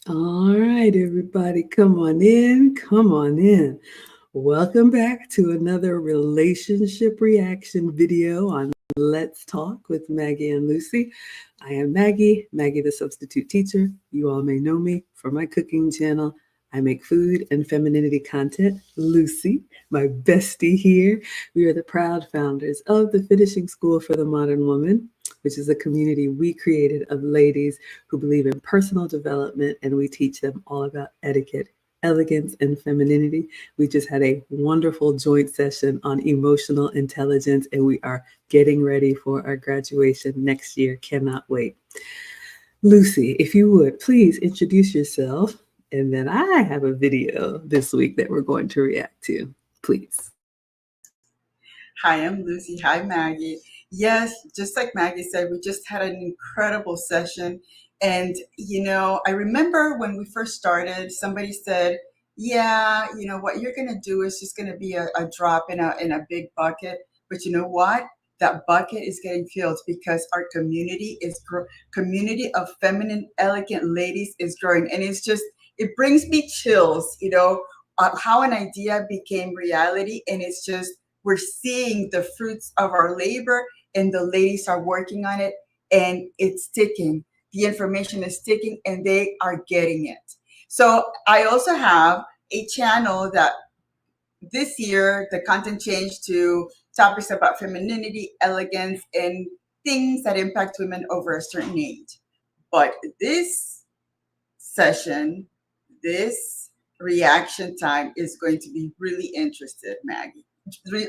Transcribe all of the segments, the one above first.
All right, everybody, come on in. Come on in. Welcome back to another relationship reaction video on Let's Talk with Maggie and Lucy. I am Maggie, Maggie the substitute teacher. You all may know me from my cooking channel. I make food and femininity content. Lucy, my bestie here. We are the proud founders of the Finishing School for the Modern Woman, which is a community we created of ladies who believe in personal development, and we teach them all about etiquette, elegance, and femininity. We just had a wonderful joint session on emotional intelligence, and we are getting ready for our graduation next year. Cannot wait. Lucy, if you would, please introduce yourself. And then I have a video this week that we're going to react to. Please. Hi, I'm Lucy. Hi, Maggie. Yes, just like Maggie said, we just had an incredible session. And, I remember when we first started, somebody said, yeah, what you're going to do is just going to be a drop in a big bucket. But you know what? That bucket is getting filled because our community of feminine, elegant ladies is growing. And it brings me chills, how an idea became reality. And it's just, we're seeing the fruits of our labor and the ladies are working on it and it's sticking. The information is sticking and they are getting it. So I also have a channel that this year the content changed to topics about femininity, elegance, and things that impact women over a certain age. But this session, this reaction time is going to be really interesting, Maggie.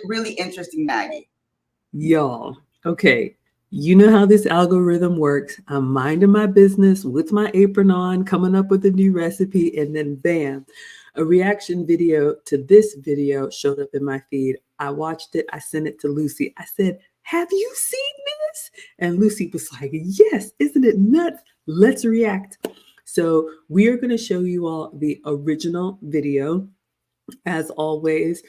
Really interesting, Maggie. Y'all, okay, you know how this algorithm works. I'm minding my business with my apron on, coming up with a new recipe, and then bam, a reaction video to this video showed up in my feed. I watched it, I sent it to Lucy. I said, have you seen this? And Lucy was like, yes, isn't it nuts? Let's react. So we are going to show you all the original video. As always,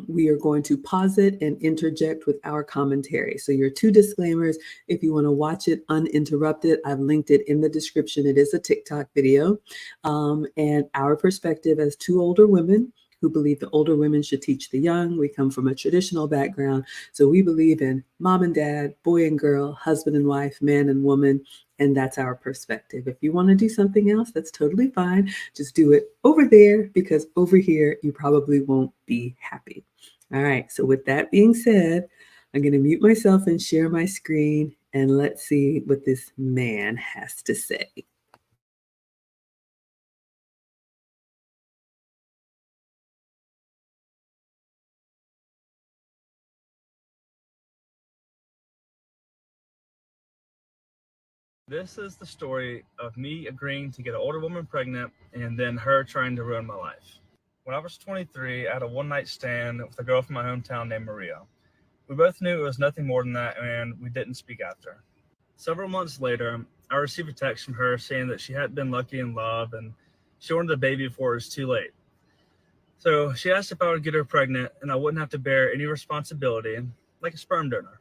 we are going to pause it and interject with our commentary. So your two disclaimers, if you want to watch it uninterrupted, I've linked it in the description. It is a TikTok video. And our perspective as two older women who believe the older women should teach the young. We come from a traditional background. So we believe in mom and dad, boy and girl, husband and wife, man and woman. And that's our perspective. If you want to do something else, that's totally fine. Just do it over there because over here, you probably won't be happy. All right. So with that being said, I'm going to mute myself and share my screen. And let's see what this man has to say. This is the story of me agreeing to get an older woman pregnant and then her trying to ruin my life. When I was 23, I had a one-night stand with a girl from my hometown named Maria. We both knew it was nothing more than that, and we didn't speak after. Several months later, I received a text from her saying that she hadn't been lucky in love and she wanted a baby before it was too late. So she asked if I would get her pregnant and I wouldn't have to bear any responsibility, like a sperm donor.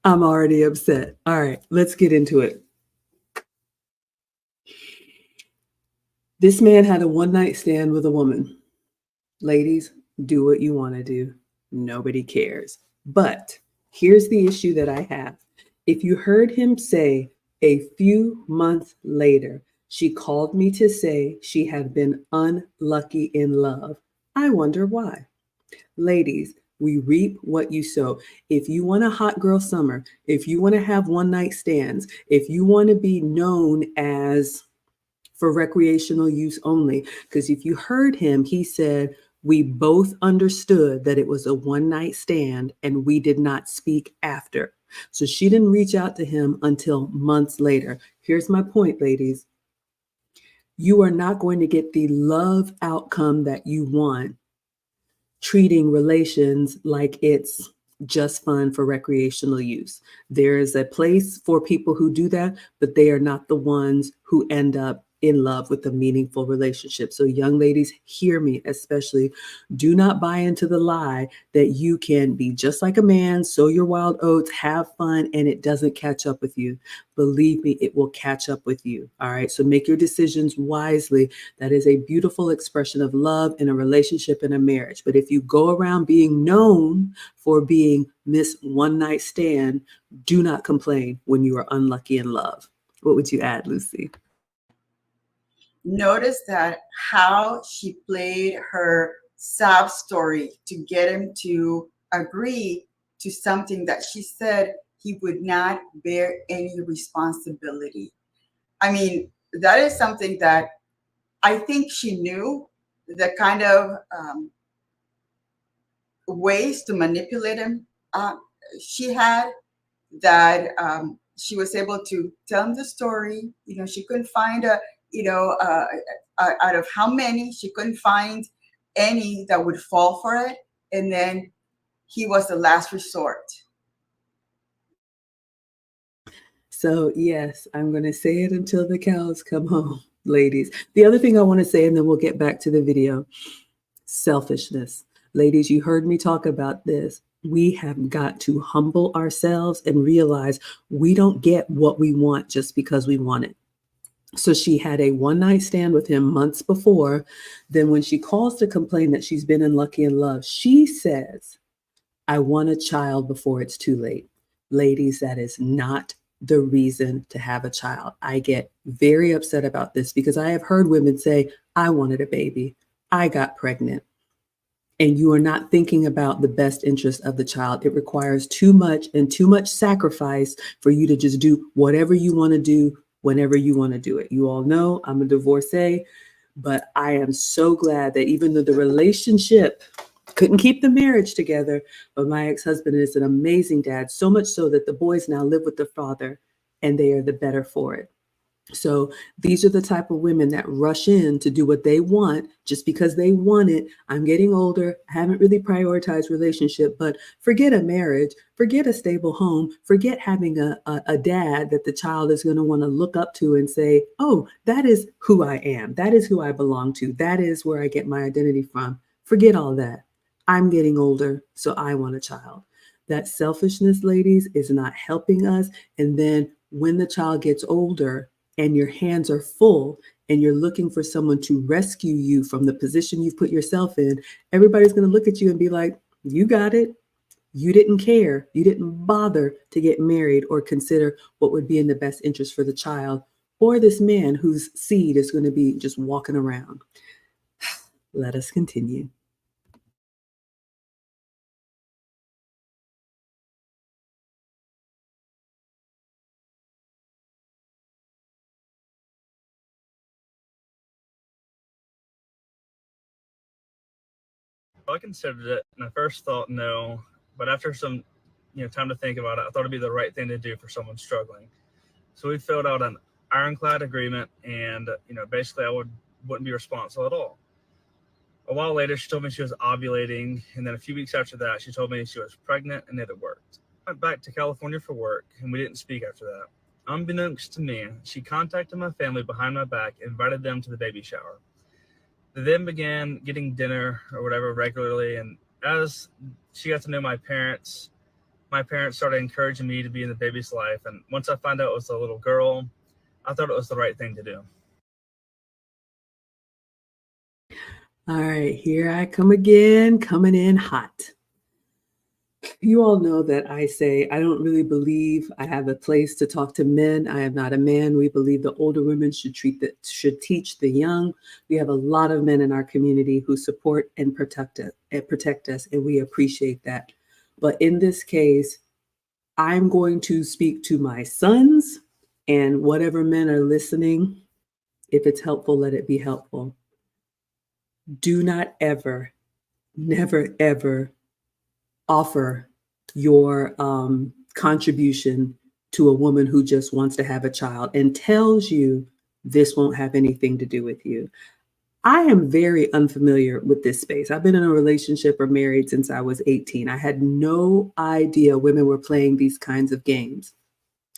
I'm already upset. All right, let's get into it. This man had a one-night stand with a woman. Ladies, do what you want to do. Nobody cares. But here's the issue that I have. If you heard him say a few months later, she called me to say she had been unlucky in love, I wonder why. Ladies, we reap what you sow. If you want a hot girl summer, if you want to have one night stands, if you want to be known as for recreational use only, because if you heard him, he said, we both understood that it was a one night stand and we did not speak after. So she didn't reach out to him until months later. Here's my point, ladies. You are not going to get the love outcome that you want treating relations like it's just fun for recreational use. There is a place for people who do that, but they are not the ones who end up in love with a meaningful relationship. So young ladies, hear me, especially, do not buy into the lie that you can be just like a man, sow your wild oats, have fun, and it doesn't catch up with you. Believe me, it will catch up with you. All right. So make your decisions wisely. That is a beautiful expression of love in a relationship and a marriage. But if you go around being known for being Miss One Night Stand, do not complain when you are unlucky in love. What would you add, Lucy? Notice that how she played her sob story to get him to agree to something that she said he would not bear any responsibility. I mean, that is something that I think she knew the kind of ways to manipulate him she had, that she was able to tell him the story. You know, she couldn't find out of how many, she couldn't find any that would fall for it. And then he was the last resort. So, yes, I'm going to say it until the cows come home, ladies. The other thing I want to say, and then we'll get back to the video, selfishness. Ladies, you heard me talk about this. We have got to humble ourselves and realize we don't get what we want just because we want it. So she had a one night stand with him months before. Then when she calls to complain that she's been unlucky in love, she says, I want a child before it's too late. Ladies, that is not the reason to have a child. I get very upset about this because I have heard women say, I wanted a baby, I got pregnant. And you are not thinking about the best interest of the child. It requires too much and too much sacrifice for you to just do whatever you want to do whenever you want to do it. You all know I'm a divorcee, but I am so glad that even though the relationship couldn't keep the marriage together, but my ex-husband is an amazing dad, so much so that the boys now live with the father and they are the better for it. So these are the type of women that rush in to do what they want just because they want it. I'm getting older. I haven't really prioritized relationship, but forget a marriage, forget a stable home, forget having a dad that the child is going to want to look up to and say, oh, that is who I am. That is who I belong to. That is where I get my identity from. Forget all that. I'm getting older, so I want a child. That selfishness, ladies, is not helping us. And then when the child gets older, and your hands are full and you're looking for someone to rescue you from the position you've put yourself in, everybody's going to look at you and be like, you got it. You didn't care. You didn't bother to get married or consider what would be in the best interest for the child or this man whose seed is going to be just walking around. Let us continue. I considered it, and I first thought no, but after some time to think about it, I thought it'd be the right thing to do for someone struggling. So we filled out an ironclad agreement, and basically I wouldn't be responsible at all. A while later, she told me she was ovulating, and then a few weeks after that, she told me she was pregnant and it had worked. I went back to California for work, and we didn't speak after that. Unbeknownst to me, she contacted my family behind my back and invited them to the baby shower. They then began getting dinner or whatever regularly, and as she got to know my parents started encouraging me to be in the baby's life, and once I found out it was a little girl, I thought it was the right thing to do. All right, here I come again, coming in hot. You all know that I say I don't really believe I have a place to talk to men. I am not a man. We believe the older women should teach the young. We have a lot of men in our community who support and protect us, and we appreciate that. But in this case, I'm going to speak to my sons and whatever men are listening. If it's helpful, let it be helpful. Do not ever, never, ever offer your contribution to a woman who just wants to have a child and tells you this won't have anything to do with you. I am very unfamiliar with this space. I've been in a relationship or married since I was 18. I had no idea women were playing these kinds of games.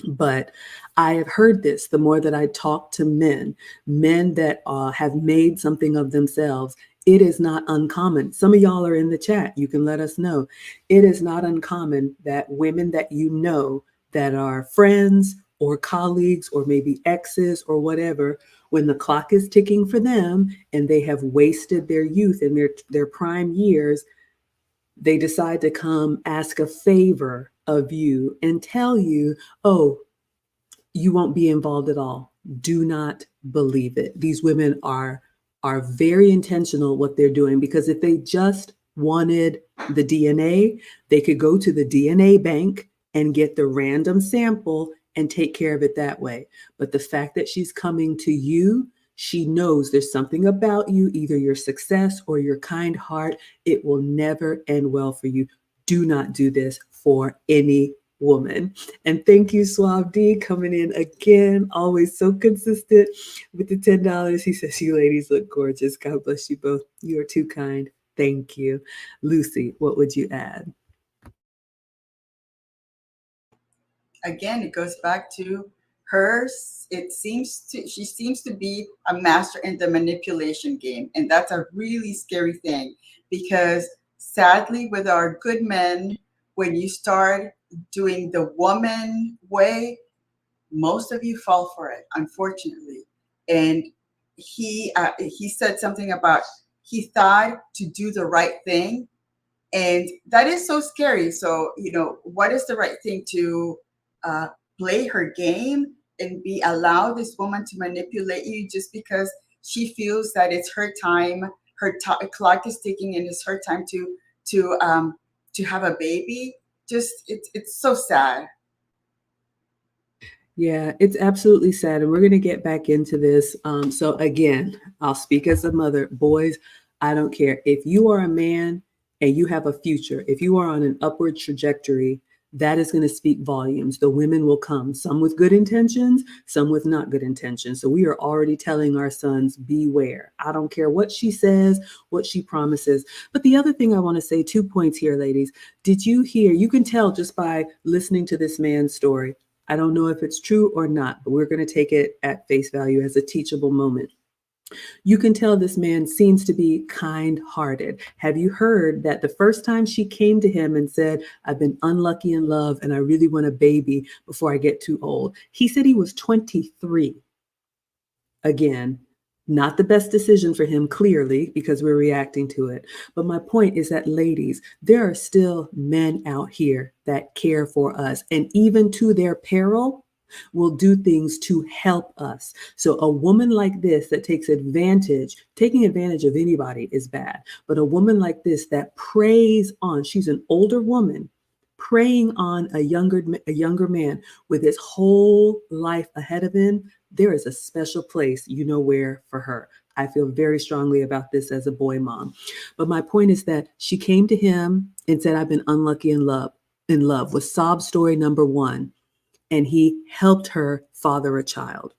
But I have heard this the more that I talk to men that have made something of themselves. It is not uncommon. Some of y'all are in the chat. You can let us know. It is not uncommon that women that you know that are friends or colleagues or maybe exes or whatever, when the clock is ticking for them and they have wasted their youth and their prime years, they decide to come ask a favor of you and tell you, oh, you won't be involved at all. Do not believe it. These women are very intentional what they're doing, because if they just wanted the DNA, they could go to the DNA bank and get the random sample and take care of it that way. But the fact that she's coming to you, she knows there's something about you, either your success or your kind heart. It will never end well for you. Do not do this for any woman. And thank you, Suave D, coming in again, always so consistent with the $10. He says, you ladies look gorgeous. God bless you both. You are too kind. Thank you. Lucy, what would you add? Again, it goes back to her. She seems to be a master in the manipulation game. And that's a really scary thing, because sadly, with our good men, when you start doing the woman way, most of you fall for it, unfortunately. And he said something about he thought to do the right thing, and that is so scary. So what is the right thing? To play her game and be allow this woman to manipulate you just because she feels that it's her time, her clock is ticking, and it's her time to have a baby. Just it's so sad. Yeah, it's absolutely sad. And we're going to get back into this. So again, I'll speak as a mother. Boys, I don't care. If you are a man and you have a future, if you are on an upward trajectory, that is going to speak volumes. The women will come, some with good intentions, some with not good intentions. So we are already telling our sons, beware. I don't care what she says, what she promises. But the other thing I want to say, 2 points here, ladies. Did you hear? You can tell just by listening to this man's story. I don't know if it's true or not, but we're going to take it at face value as a teachable moment. You can tell this man seems to be kind-hearted. Have you heard that the first time she came to him and said, I've been unlucky in love and I really want a baby before I get too old? He said he was 23. Again, not the best decision for him, clearly, because we're reacting to it. But my point is that, ladies, there are still men out here that care for us, and even to their peril, will do things to help us. So a woman like this that taking advantage of anybody is bad. But a woman like this that preys on, she's an older woman, preying on a younger man with his whole life ahead of him, there is a special place, you know where, for her. I feel very strongly about this as a boy mom. But my point is that she came to him and said, I've been unlucky in love was sob story number 1. And he helped her father a child.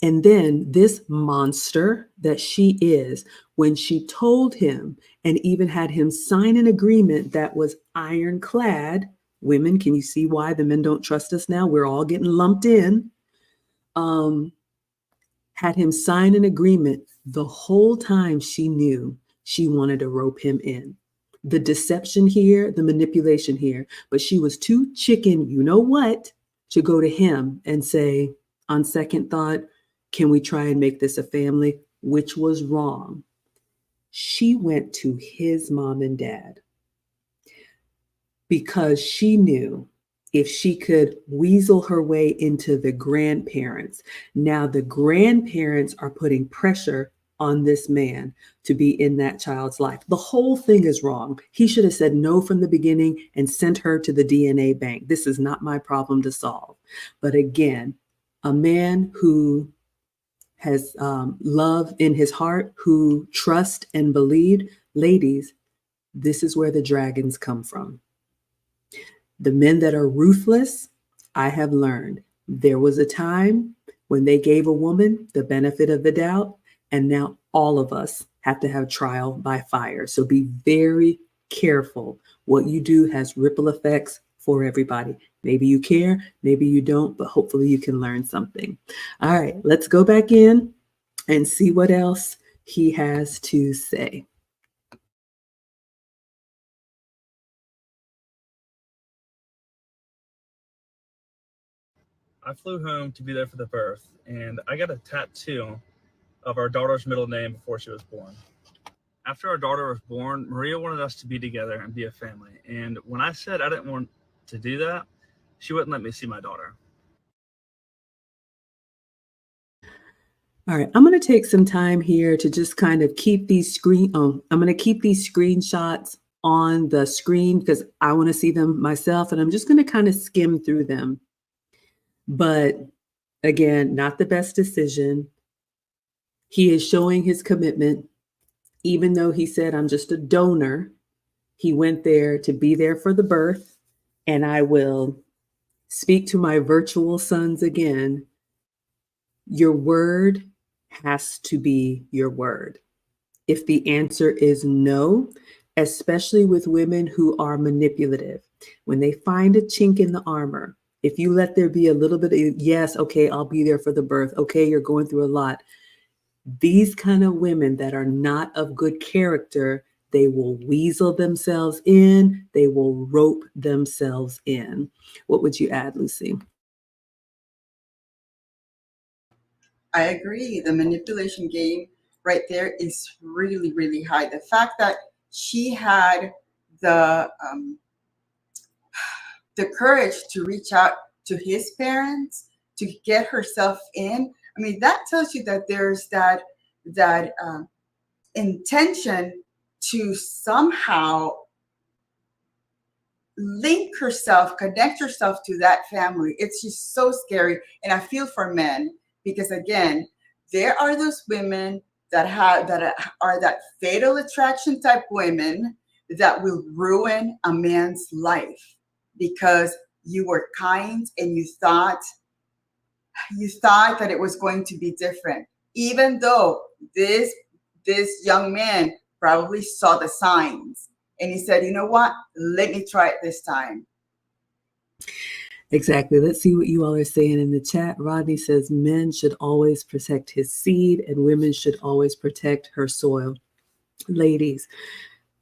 And then this monster that she is, when she told him and even had him sign an agreement that was ironclad, women, can you see why the men don't trust us now? We're all getting lumped in. Had him sign an agreement, the whole time she knew she wanted to rope him in. The deception here, the manipulation here, but she was too chicken, you know what, to go to him and say, on second thought, can we try and make this a family? Which was wrong. She went to his mom and dad because she knew if she could weasel her way into the grandparents. Now the grandparents are putting pressure on this man to be in that child's life. The whole thing is wrong. He should have said no from the beginning and sent her to the DNA bank. This is not my problem to solve. But again, a man who has love in his heart, who trust and believed, ladies, this is where the dragons come from. The men that are ruthless, I have learned there was a time when they gave a woman the benefit of the doubt, and now all of us have to have trial by fire. So be very careful. What you do has ripple effects for everybody. Maybe you care, maybe you don't, but hopefully you can learn something. All right, let's go back in and see what else he has to say. I flew home to be there for the birth, and I got a tattoo of our daughter's middle name before she was born. After our daughter was born, Maria wanted us to be together and be a family. And when I said I didn't want to do that, she wouldn't let me see my daughter. All right, I'm going to take some time here to just kind of keep these I'm going to keep these screenshots on the screen because I want to see them myself, and I'm just going to kind of skim through them. But again, not the best decision. He is showing his commitment, even though he said, I'm just a donor. He went there to be there for the birth, and I will speak to my virtual sons again. Your word has to be your word. If the answer is no, especially with women who are manipulative, when they find a chink in the armor, if you let there be a little bit of, yes, okay, I'll be there for the birth. Okay, you're going through a lot. These kind of women that are not of good character, they will weasel themselves in, they will rope themselves in. What would you add, Lucy? I agree. The manipulation game right there is really, really high. The fact that she had the courage to reach out to his parents to get herself in. I mean, that tells you that there's that intention to somehow link herself, connect herself to that family. It's just so scary. And I feel for men because, again, there are those women that are that fatal attraction type women that will ruin a man's life because you were kind and you thought that it was going to be different, even though this young man probably saw the signs and he said, you know what, let me try it this time. Exactly. Let's see what you all are saying in the chat. Rodney says men should always protect his seed and women should always protect her soil. Ladies,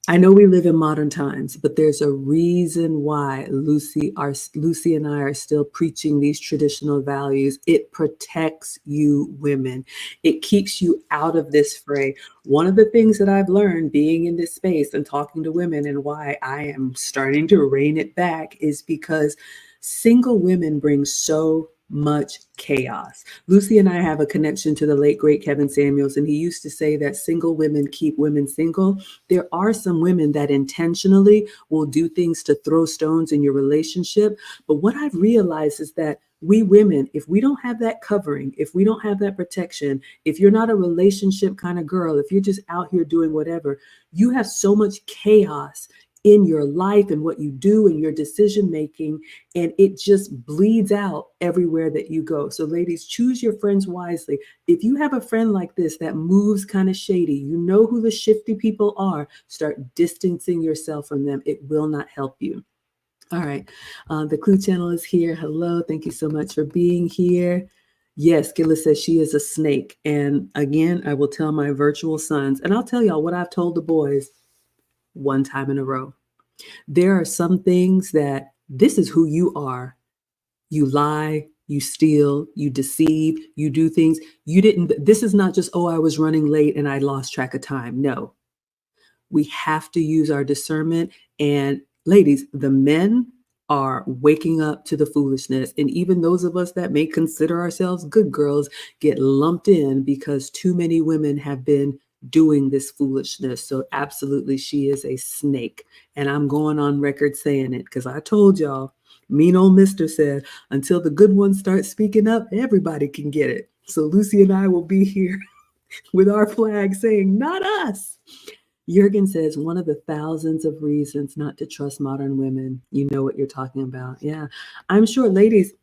I know we live in modern times, but there's a reason why Lucy and I are still preaching these traditional values. It protects you women. It keeps you out of this fray. One of the things that I've learned being in this space and talking to women and why I am starting to rein it back is because single women bring so much chaos. Lucy and I have a connection to the late, great Kevin Samuels, and he used to say that single women keep women single. There are some women that intentionally will do things to throw stones in your relationship. But what I've realized is that we women, if we don't have that covering, if we don't have that protection, if you're not a relationship kind of girl, if you're just out here doing whatever, you have so much chaos in your life and what you do and your decision making, and it just bleeds out everywhere that you go. So ladies, choose your friends wisely. If you have a friend like this that moves kind of shady, you know who the shifty people are, start distancing yourself from them. It will not help you. All right. The Clue Channel is here. Hello. Thank you so much for being here. Yes, Gillis says she is a snake. And again, I will tell my virtual sons, and I'll tell y'all what I've told the boys one time in a row. There are some things that this is who you are. You lie, you steal, you deceive, you do things. This is not just, oh, I was running late and I lost track of time. No, we have to use our discernment. And ladies, the men are waking up to the foolishness. And even those of us that may consider ourselves good girls get lumped in because too many women have been doing this foolishness. So absolutely, she is a snake. And I'm going on record saying it because I told y'all, mean old mister said, until the good ones start speaking up, everybody can get it. So Lucy and I will be here with our flag saying, not us. Jürgen says, one of the thousands of reasons not to trust modern women. You know what you're talking about. Yeah, I'm sure, ladies,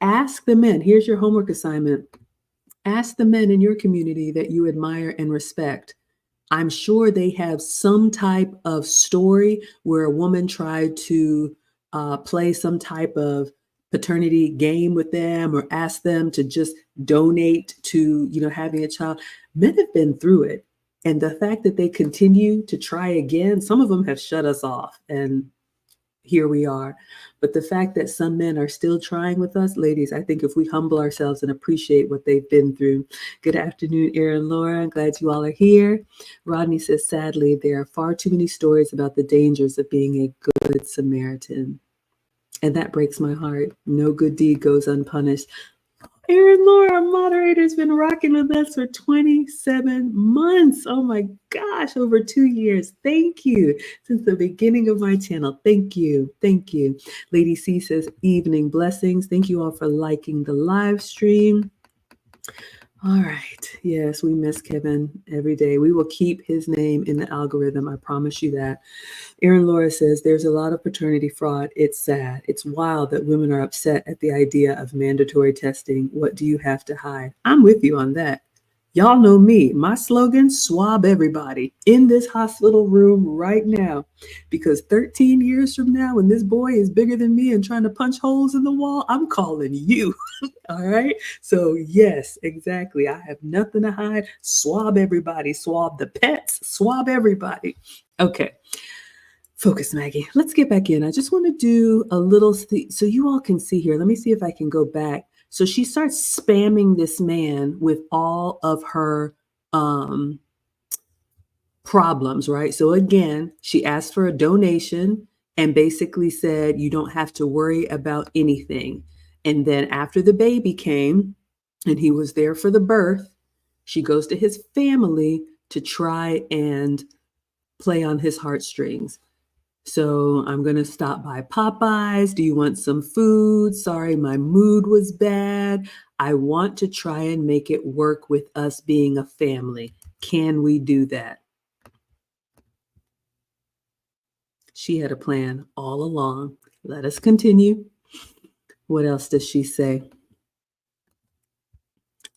ask the men. Here's your homework assignment. Ask the men in your community that you admire and respect. I'm sure they have some type of story where a woman tried to play some type of paternity game with them or ask them to just donate to, having a child. Men have been through it. And the fact that they continue to try again, some of them have shut us off. And here we are. But the fact that some men are still trying with us, ladies, I think if we humble ourselves and appreciate what they've been through. Good afternoon, Erin, Laura. I'm glad you all are here. Rodney says, sadly, there are far too many stories about the dangers of being a good Samaritan. And that breaks my heart. No good deed goes unpunished. Erin, Laura, our moderator, has been rocking with us for 27 months. Oh my gosh, over 2 years. Thank you. Since the beginning of my channel. Thank you. Thank you. Lady C says, evening blessings. Thank you all for liking the live stream. All right. Yes, we miss Kevin every day. We will keep his name in the algorithm. I promise you that. Erin Laura says, there's a lot of paternity fraud. It's sad. It's wild that women are upset at the idea of mandatory testing. What do you have to hide? I'm with you on that. Y'all know me. My slogan, swab everybody in this hospital room right now. Because 13 years from now, when this boy is bigger than me and trying to punch holes in the wall, I'm calling you. All right. So yes, exactly. I have nothing to hide. Swab everybody. Swab the pets. Swab everybody. Okay. Focus, Maggie. Let's get back in. I just want to do a little so you all can see here. Let me see if I can go back. So she starts spamming this man with all of her problems, right? So again, she asked for a donation and basically said, you don't have to worry about anything. And then after the baby came and he was there for the birth, she goes to his family to try and play on his heartstrings. So I'm going to stop by Popeyes. Do you want some food? Sorry, my mood was bad. I want to try and make it work with us being a family. Can we do that? She had a plan all along. Let us continue. What else does she say?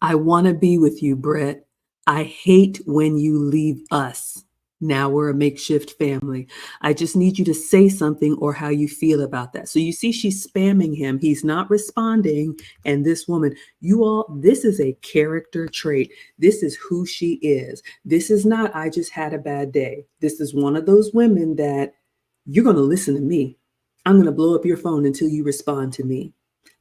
I want to be with you, Brett. I hate when you leave us. Now we're a makeshift family. I just need you to say something or how you feel about that. So you see, she's spamming him. He's not responding. And this woman, you all, this is a character trait. This is who she is. This is not, I just had a bad day. This is one of those women that you're going to listen to me. I'm going to blow up your phone until you respond to me.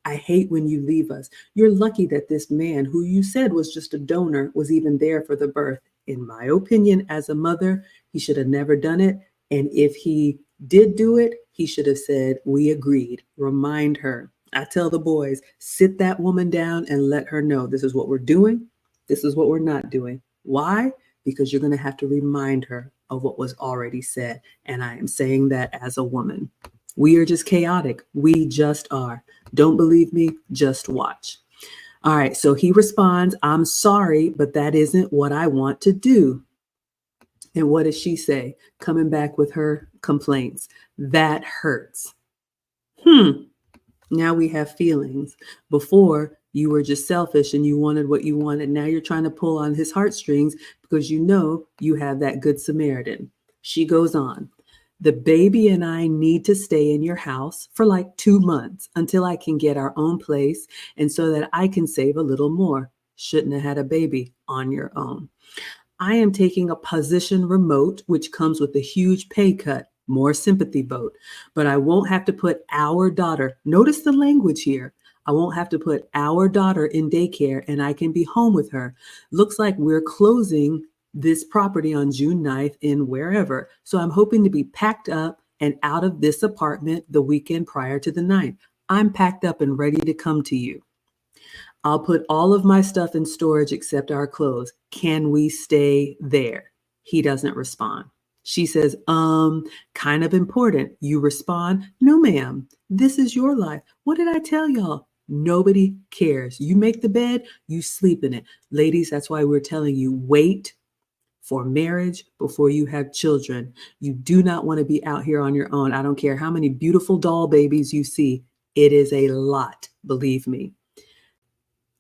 I hate when you leave us. You're lucky that this man who you said was just a donor was even there for the birth. In my opinion, as a mother, he should have never done it. And if he did do it, he should have said, we agreed. Remind her. I tell the boys, sit that woman down and let her know this is what we're doing. This is what we're not doing. Why? Because you're going to have to remind her of what was already said. And I am saying that as a woman. We are just chaotic. We just are. Don't believe me? Just watch. All right, so he responds, I'm sorry, but that isn't what I want to do. And what does she say? Coming back with her complaints. That hurts. Now we have feelings. Before, you were just selfish and you wanted what you wanted. Now you're trying to pull on his heartstrings because you know you have that good Samaritan. She goes on. The baby and I need to stay in your house for like 2 months until I can get our own place and so that I can save a little more. Shouldn't have had a baby on your own. I am taking a position remote, which comes with a huge pay cut, more sympathy vote, but I won't have to put our daughter, notice the language here. I won't have to put our daughter in daycare and I can be home with her. Looks like we're closing this property on June 9th in wherever. So I'm hoping to be packed up and out of this apartment the weekend prior to the 9th. I'm packed up and ready to come to you. I'll put all of my stuff in storage except our clothes. Can we stay there? He doesn't respond. She says, kind of important. You respond, no, ma'am. This is your life. What did I tell y'all? Nobody cares. You make the bed, you sleep in it. Ladies, that's why we're telling you, wait for marriage before you have children. You do not want to be out here on your own. I don't care how many beautiful doll babies you see. It is a lot, believe me.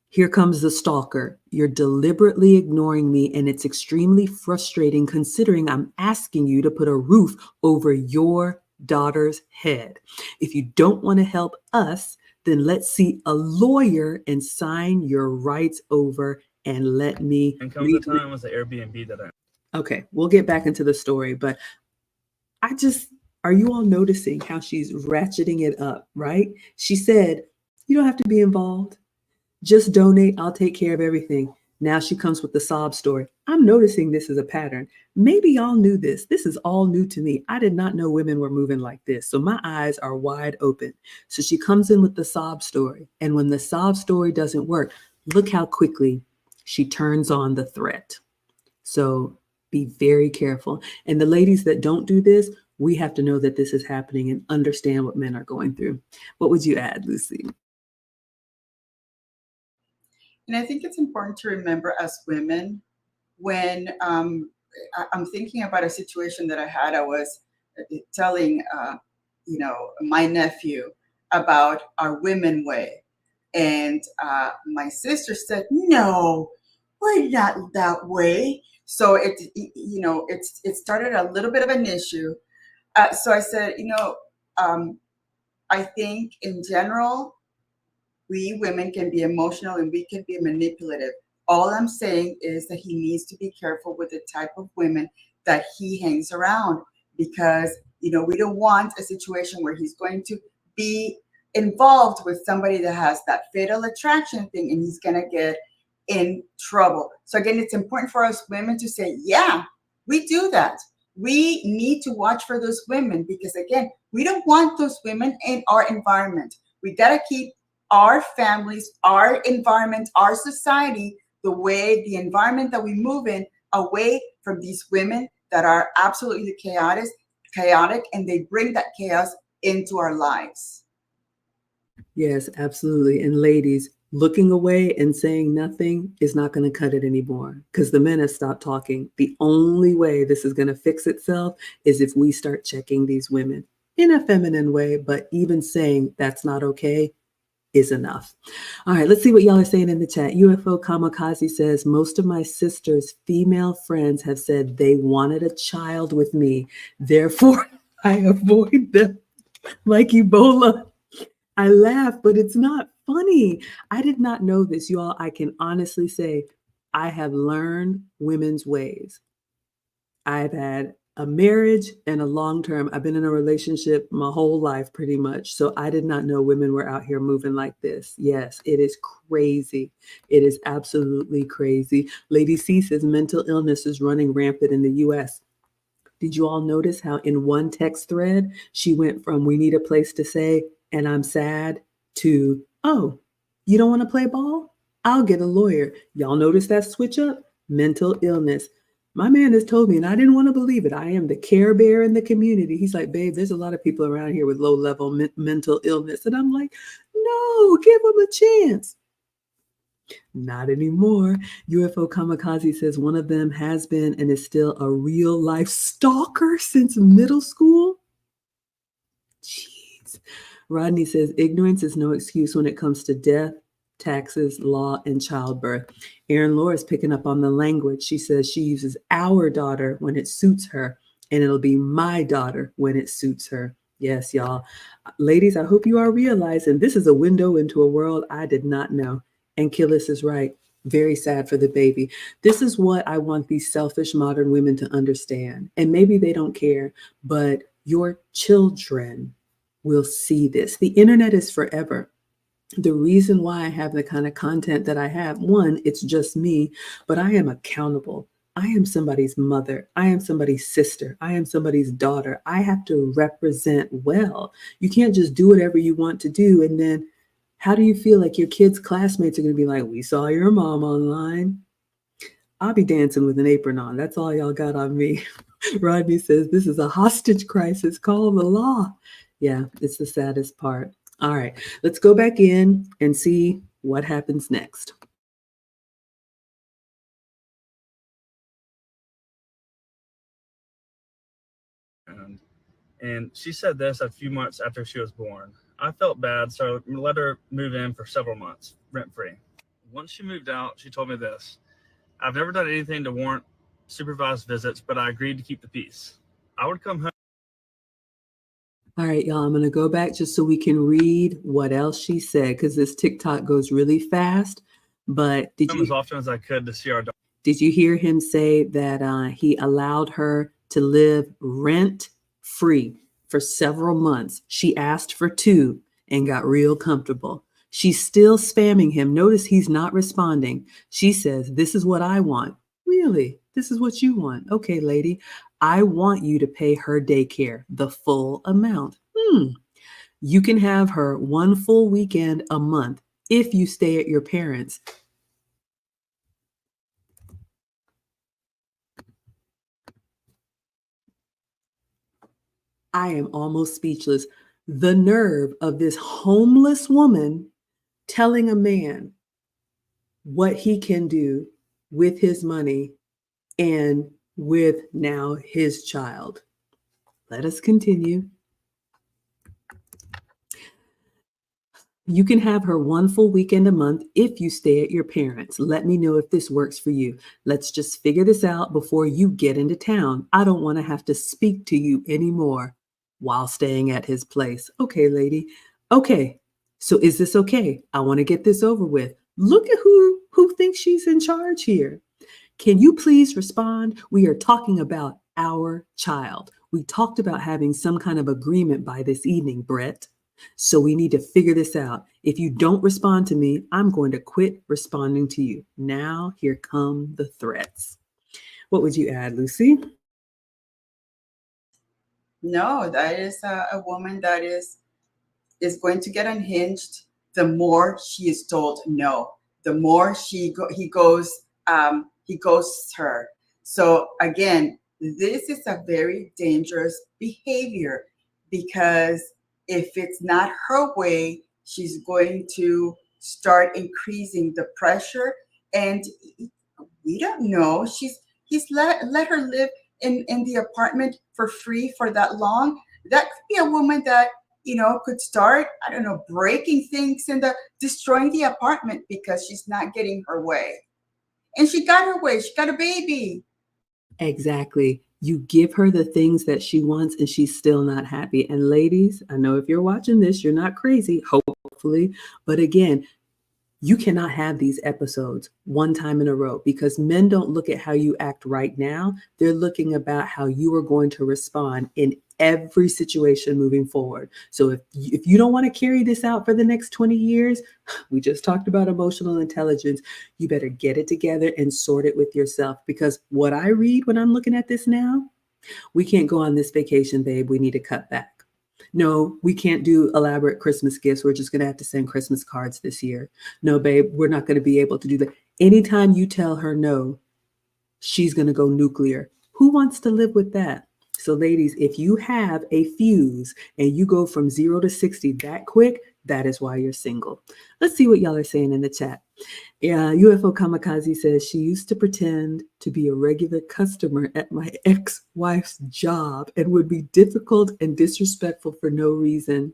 Here comes the stalker. You're deliberately ignoring me, and it's extremely frustrating considering I'm asking you to put a roof over your daughter's head. If you don't want to help us, then let's see a lawyer and sign your rights over and let me And comes the time was the Airbnb that I. Okay, we'll get back into the story, but are you all noticing how she's ratcheting it up, right? She said, you don't have to be involved. Just donate. I'll take care of everything. Now she comes with the sob story. I'm noticing this is a pattern. Maybe y'all knew this. This is all new to me. I did not know women were moving like this. So my eyes are wide open. So she comes in with the sob story. And when the sob story doesn't work, look how quickly she turns on the threat. So be very careful. And the ladies that don't do this, we have to know that this is happening and understand what men are going through. What would you add, Lucy? And I think it's important to remember as women, when I'm thinking about a situation that I had, I was telling, my nephew about our women way. And my sister said, no, we're not that way. So it started a little bit of an issue. So I said, I think in general, we women can be emotional and we can be manipulative. All I'm saying is that he needs to be careful with the type of women that he hangs around, because, we don't want a situation where he's going to be involved with somebody that has that fatal attraction thing and he's going to get in trouble. So again, it's important for us women to say, yeah, we do that. We need to watch for those women because, again, we don't want those women in our environment. We got to keep our families, our environment, our society, the environment that we move in, away from these women that are absolutely chaotic, and they bring that chaos into our lives. Yes, absolutely. And ladies, looking away and saying nothing is not going to cut it anymore because the men have stopped talking. The only way this is going to fix itself is if we start checking these women in a feminine way, but even saying that's not okay is enough. All right, let's see what y'all are saying in the chat. UFO Kamikaze says, most of my sister's female friends have said they wanted a child with me. Therefore, I avoid them like Ebola. I laugh, but it's not funny. I did not know this, y'all. I can honestly say I have learned women's ways. I've had a marriage and a long-term. I've been in a relationship my whole life pretty much. So I did not know women were out here moving like this. Yes, it is crazy. It is absolutely crazy. Lady C says mental illness is running rampant in the US. Did you all notice how in one text thread, she went from we need a place to stay and I'm sad to, oh, you don't want to play ball? I'll get a lawyer. Y'all notice that switch up? Mental illness. My man has told me, and I didn't want to believe it, I am the care bear in the community. He's like, babe, there's a lot of people around here with low-level mental illness. And I'm like, no, give them a chance. Not anymore. UFO Kamikaze says one of them has been and is still a real life stalker since middle school. Jeez. Rodney says ignorance is no excuse when it comes to death, taxes, law, and childbirth. Erin Laura is picking up on the language. She says she uses our daughter when it suits her, and it'll be my daughter when it suits her. Yes, y'all. Ladies, I hope you are realizing this is a window into a world I did not know. And Killis is right. Very sad for the baby. This is what I want these selfish modern women to understand. And maybe they don't care, but your children will see this. The internet is forever. The reason why I have the kind of content that I have, one, it's just me, but I am accountable. I am somebody's mother. I am somebody's sister. I am somebody's daughter. I have to represent well. You can't just do whatever you want to do. And then how do you feel like your kids' classmates are going to be like, we saw your mom online? I'll be dancing with an apron on. That's all y'all got on me. Rodney says, this is a hostage crisis. Call the law. Yeah, it's the saddest part. All right, let's go back in and see what happens next. And she said this a few months after she was born. I felt bad, so I let her move in for several months, rent-free. Once she moved out, she told me this. I've never done anything to warrant supervised visits, but I agreed to keep the peace. I would come home All right, y'all, I'm going to go back just so we can read what else she said, because this TikTok goes really fast. But As often as I could to see our dog. Did you hear him say that he allowed her to live rent-free for several months? She asked for 2 and got real comfortable. She's still spamming him. Notice he's not responding. She says, "This is what I want." Really? This is what you want? Okay, lady. I want you to pay her daycare, the full amount. You can have her 1 full weekend a month if you stay at your parents'. I am almost speechless. The nerve of this homeless woman telling a man what he can do with his money and with now his child. Let us continue. You can have her 1 full weekend a month if you stay at your parents'. Let me know if this works for you. Let's just figure this out before you get into town. I don't want to have to speak to you anymore while staying at his place. Okay, lady. Okay. So is this okay? I want to get this over with. Look at who thinks she's in charge here. Can you please respond? We are talking about our child. We talked about having some kind of agreement by this evening, Brett. So we need to figure this out. If you don't respond to me, I'm going to quit responding to you. Now, here come the threats. What would you add, Lucy? No, that is a woman that is going to get unhinged the more she is told no, the more he ghosts her. So again, this is a very dangerous behavior, because if it's not her way, she's going to start increasing the pressure. And we don't know. He's let her live in the apartment for free for that long. That could be a woman that, could start, I don't know, breaking things and destroying the apartment because she's not getting her way. And she got her way. She got a baby. Exactly. You give her the things that she wants and she's still not happy. And ladies, I know if you're watching this, you're not crazy, hopefully. But again, you cannot have these episodes one time in a row, because men don't look at how you act right now. They're looking about how you are going to respond in every situation moving forward. So if you don't want to carry this out for the next 20 years, we just talked about emotional intelligence. You better get it together and sort it with yourself, because what I read when I'm looking at this now, we can't go on this vacation, babe. We need to cut back. No, we can't do elaborate Christmas gifts. We're just going to have to send Christmas cards this year. No, babe, we're not going to be able to do that. Anytime you tell her no, she's going to go nuclear. Who wants to live with that? So ladies, if you have a fuse and you go from 0 to 60 that quick, that is why you're single. Let's see what y'all are saying in the chat. Yeah, UFO Kamikaze says she used to pretend to be a regular customer at my ex-wife's job and would be difficult and disrespectful for no reason.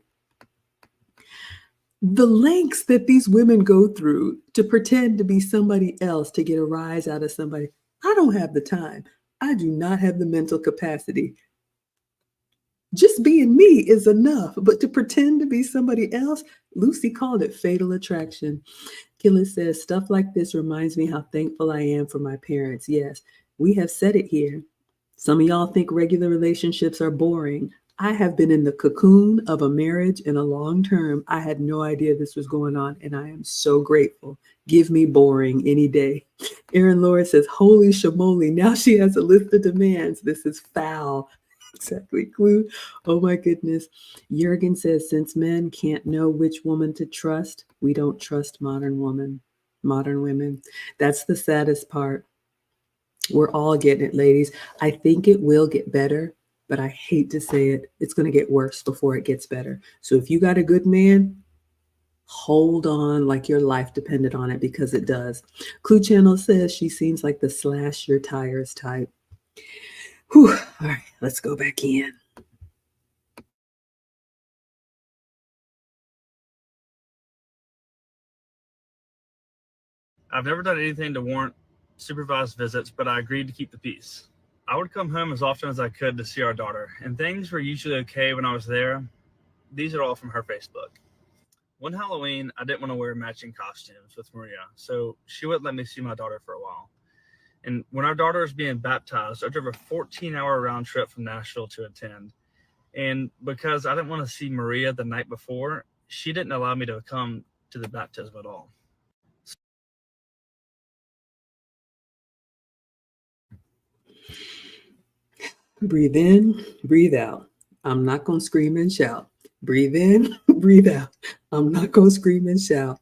The lengths that these women go through to pretend to be somebody else to get a rise out of somebody. I don't have the time. I do not have the mental capacity. Just being me is enough, but to pretend to be somebody else, Lucy called it fatal attraction. Killer says, stuff like this reminds me how thankful I am for my parents. Yes, we have said it here. Some of y'all think regular relationships are boring. I have been in the cocoon of a marriage in a long term. I had no idea this was going on, and I am so grateful. Give me boring any day. Erin Laura says, holy shamoly, now she has a list of demands. This is foul. Exactly, Clue. Oh my goodness. Jurgen says, since men can't know which woman to trust, we don't trust modern women. That's the saddest part. We're all getting it, ladies. I think it will get better, but I hate to say it. It's going to get worse before it gets better. So if you got a good man, hold on like your life depended on it, because it does. Clue Channel says she seems like the slash your tires type. Whew. All right, let's go back in. I've never done anything to warrant supervised visits, but I agreed to keep the peace. I would come home as often as I could to see our daughter, and things were usually okay when I was there. These are all from her Facebook. One Halloween, I didn't want to wear matching costumes with Maria, so she wouldn't let me see my daughter for a while. And when our daughter was being baptized, I drove a 14-hour round trip from Nashville to attend. And because I didn't want to see Maria the night before, she didn't allow me to come to the baptism at all. Breathe in, breathe out. I'm not going to scream and shout. Breathe in, breathe out. I'm not going to scream and shout.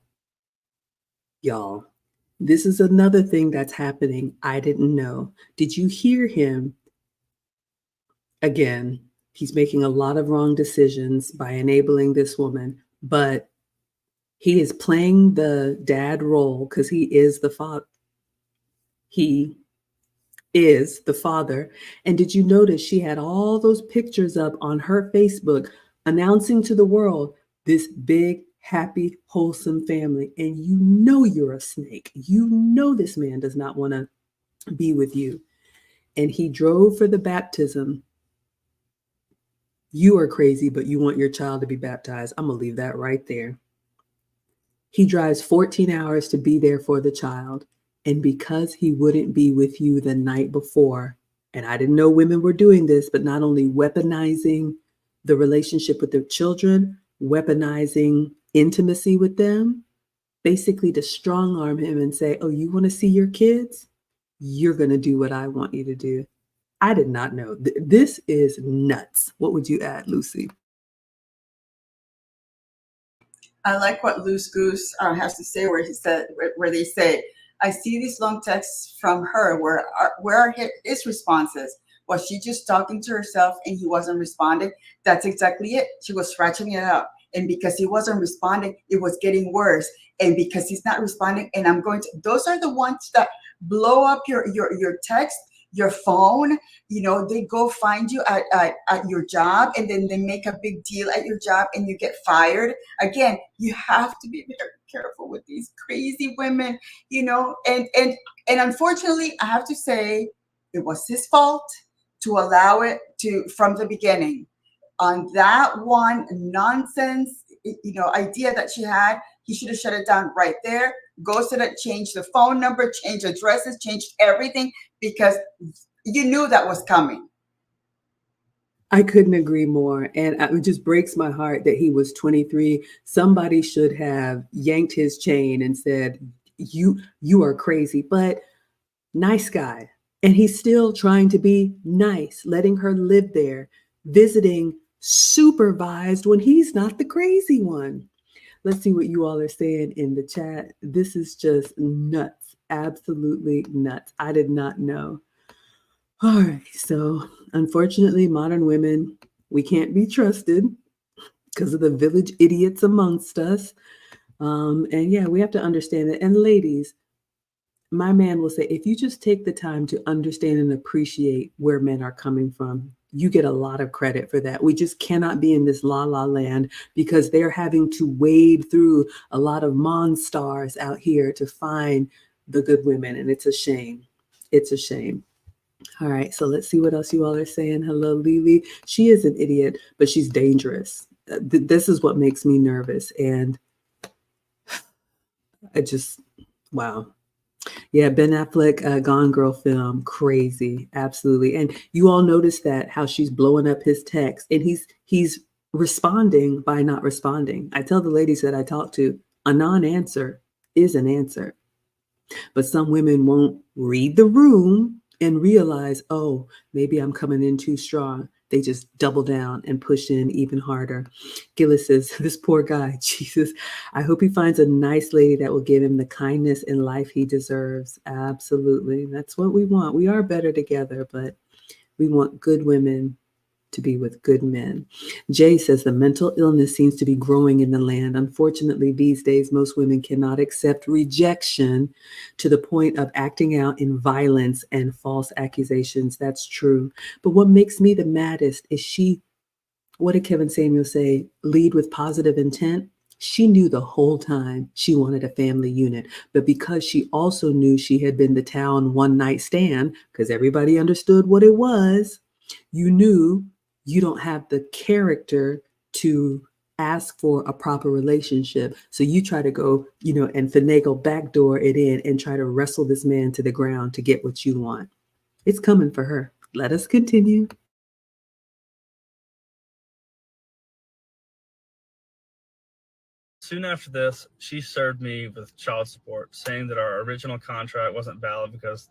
Y'all, this is another thing that's happening I didn't know. Did you hear him? Again, he's making a lot of wrong decisions by enabling this woman, but he is playing the dad role because he is the father. He is the father. And did you notice she had all those pictures up on her Facebook announcing to the world this big, happy, wholesome family? And you know you're a snake. You know this man does not want to be with you. And he drove for the baptism. You are crazy, but you want your child to be baptized. I'm going to leave that right there. He drives 14 hours to be there for the child. And because he wouldn't be with you the night before, and I didn't know women were doing this, but not only weaponizing the relationship with their children, weaponizing intimacy with them, basically to strong arm him and say, oh, you want to see your kids? You're going to do what I want you to do. I did not know. This is nuts. What would you add, Lucy? I like what Loose Goose has to say, where they say, I see these long texts from her. Where are his responses? Was she just talking to herself and he wasn't responding? That's exactly it. She was scratching it up. And because he wasn't responding, it was getting worse. And because he's not responding, and those are the ones that blow up your text, your phone. They go find you at your job, and then they make a big deal at your job and you get fired. Again, you have to be very careful with these crazy women, and unfortunately, I have to say it was his fault to allow it from the beginning. On that one nonsense, idea that she had, he should have shut it down right there. Ghosted it, changed the phone number, changed addresses, changed everything, because you knew that was coming. I couldn't agree more. And it just breaks my heart that he was 23. Somebody should have yanked his chain and said, you are crazy, but nice guy. And he's still trying to be nice, letting her live there, visiting supervised when he's not the crazy one. Let's see what you all are saying in the chat. This is just nuts. Absolutely nuts. I did not know. All right. So unfortunately, modern women, we can't be trusted because of the village idiots amongst us. And yeah, we have to understand it. And ladies, my man will say, if you just take the time to understand and appreciate where men are coming from, you get a lot of credit for that. We just cannot be in this la la land because they're having to wade through a lot of monstars out here to find the good women. And it's a shame. It's a shame. All right. So let's see what else you all are saying. Hello, Lily. She is an idiot, but she's dangerous. This is what makes me nervous. And wow. Yeah, Ben Affleck, Gone Girl film, crazy, absolutely. And you all notice that how she's blowing up his text, and he's responding by not responding. I tell the ladies that I talk to, a non-answer is an answer. But some women won't read the room and realize, oh, maybe I'm coming in too strong. They just double down and push in even harder. Gillis says, this poor guy, Jesus, I hope he finds a nice lady that will give him the kindness in life he deserves. Absolutely. That's what we want. We are better together, but we want good women to be with good men. Jay says the mental illness seems to be growing in the land. Unfortunately, these days, most women cannot accept rejection to the point of acting out in violence and false accusations. That's true. But what makes me the maddest is what did Kevin Samuel say? Lead with positive intent. She knew the whole time she wanted a family unit, but because she also knew she had been the town one night stand, because everybody understood what it was, you knew you don't have the character to ask for a proper relationship. So you try to go, and finagle backdoor it in and try to wrestle this man to the ground to get what you want. It's coming for her. Let us continue. Soon after this, she served me with child support, saying that our original contract wasn't valid because